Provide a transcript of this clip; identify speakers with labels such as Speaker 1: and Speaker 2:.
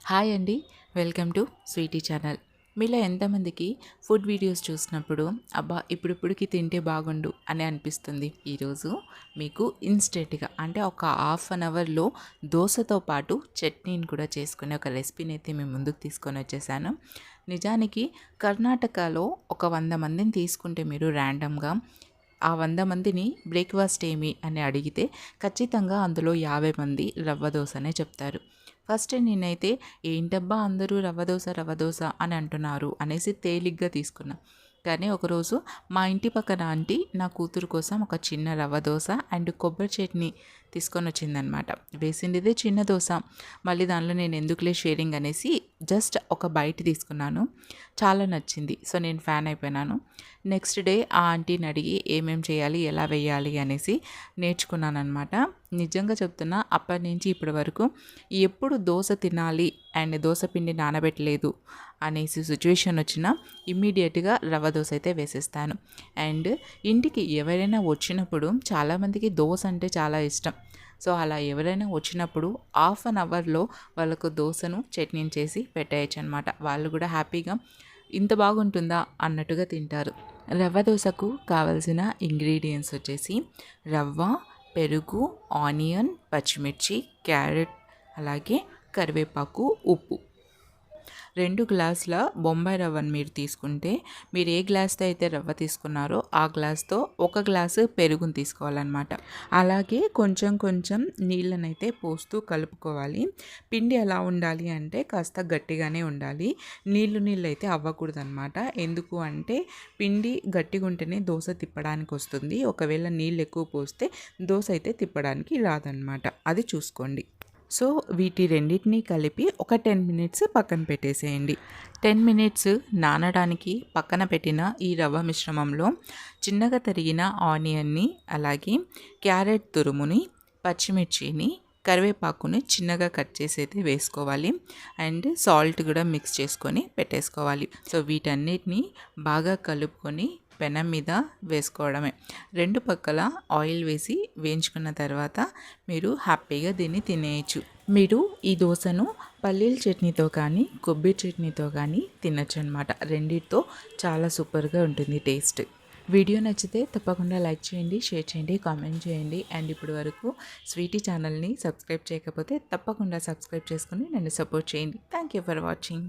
Speaker 1: Hi అండి, welcome to Sweety channel. మీలో ఎంతమందికి ఫుడ్ వీడియోస్ చూసినప్పుడు అబ్బా ఇప్పుడిప్పుడుకి తింటే బాగుండు అని అనిపిస్తుంది? ఈరోజు మీకు ఇన్స్టెంట్గా అంటే ఒక హాఫ్ అన్ అవర్లో దోశతో పాటు చట్నీని కూడా చేసుకునే ఒక రెసిపీని అయితే మేము ముందుకు తీసుకొని వచ్చేసాను. నిజానికి కర్ణాటకలో ఒక 100 మందిని తీసుకుంటే మీరు ర్యాండమ్గా ఆ 100 మందిని బ్రేక్ఫాస్ట్ ఏమి అని అడిగితే ఖచ్చితంగా అందులో 50 మంది రవ్వ దోశనే చెప్తారు. ఫస్ట్ నేనైతే ఏంటబ్బా అందరూ రవ్వ దోశ అని అంటున్నారు అనేసి తేలిగ్గా తీసుకున్నా. కానీ ఒకరోజు మా ఇంటి పక్కన ఆంటీ నా కూతురు కోసం ఒక చిన్న రవ్వ దోశ అండ్ కొబ్బరి చట్నీ తీసుకొని వచ్చిందనమాట. వేసిండిదే చిన్న దోశ, మళ్ళీ దానిలో నేను ఎందుకులే షేరింగ్ అనేసి జస్ట్ ఒక బైట్ తీసుకున్నాను. చాలా నచ్చింది. సో నేను ఫ్యాన్ అయిపోయినాను. నెక్స్ట్ డే ఆ ఆంటీని అడిగి ఏమేం చేయాలి, ఎలా వేయాలి అనేసి నేర్చుకున్నాను అనమాట. నిజంగా చెప్తున్నా, అప్పటి నుంచి ఇప్పటి వరకు ఎప్పుడు దోశ తినాలి అండ్ దోశ పిండి నానబెట్టలేదు అనేసి సిచ్యువేషన్ వచ్చినా ఇమ్మీడియట్గా రవ్వ దోశ అయితే వేసేస్తాను. అండ్ ఇంటికి ఎవరైనా వచ్చినప్పుడు చాలామందికి దోశ అంటే చాలా ఇష్టం. సో అలా ఎవరైనా వచ్చినప్పుడు హాఫ్ అన్ అవర్లో వాళ్ళకు దోశను చట్నీని చేసి పెట్టేయచ్చు అనమాట. వాళ్ళు కూడా హ్యాపీగా ఇంత బాగుంటుందా అన్నట్టుగా తింటారు. రవ్వ దోశకు కావలసిన ఇంగ్రీడియంట్స్ వచ్చేసి రవ్వ, పెరుగు, ఆనియన్, పచ్చిమిర్చి, క్యారెట్, అలాగే కరివేపాకు, ఉప్పు. 2 గ్లాసుల బొంబాయి రవ్వను మీరు తీసుకుంటే మీరు ఏ గ్లాస్తో అయితే రవ్వ తీసుకున్నారో ఆ గ్లాస్తో 1 గ్లాసు పెరుగుని తీసుకోవాలన్నమాట. అలాగే కొంచెం కొంచెం నీళ్ళనైతే పోస్తూ కలుపుకోవాలి. పిండి ఎలా ఉండాలి అంటే కాస్త గట్టిగానే ఉండాలి. నీళ్ళు అయితే అవ్వకూడదన్నమాట. ఎందుకు అంటే పిండి గట్టిగా ఉంటేనే దోశ తిప్పడానికి వస్తుంది. ఒకవేళ నీళ్ళు ఎక్కువ పోస్తే దోశ అయితే తిప్పడానికి రాదన్నమాట. అది చూసుకోండి. సో వీటి రెండింటినీ కలిపి ఒక 10 మినిట్స్ పక్కన పెట్టేసేయండి. 10 మినిట్స్ నానడానికి పక్కన పెట్టిన ఈ రవ్వ మిశ్రమంలో చిన్నగా తరిగిన ఆనియన్ని, అలాగే క్యారెట్ తురుముని, పచ్చిమిర్చిని, కరివేపాకుని చిన్నగా కట్ చేసి అయితే వేసుకోవాలి. అండ్ సాల్ట్ కూడా మిక్స్ చేసుకొని పెట్టేసుకోవాలి. సో వీటన్నిటిని బాగా కలుపుకొని పెనం మీద వేసుకోవడమే. 2 పక్కల ఆయిల్ వేసి వేయించుకున్న తర్వాత మీరు హ్యాపీగా దీన్ని తినేయచ్చు. మీరు ఈ దోశను పల్లీల చట్నీతో కానీ కొబ్బరి చట్నీతో కానీ తినచ్చు అనమాట. రెండిటితో చాలా సూపర్గా ఉంటుంది టేస్ట్. వీడియో నచ్చితే తప్పకుండా లైక్ చేయండి, షేర్ చేయండి, కామెంట్ చేయండి. అండ్ ఇప్పుడు వరకు స్వీటీ ఛానల్ని సబ్స్క్రైబ్ చేయకపోతే తప్పకుండా సబ్స్క్రైబ్ చేసుకొని నన్ను సపోర్ట్ చేయండి. Thank you for watching.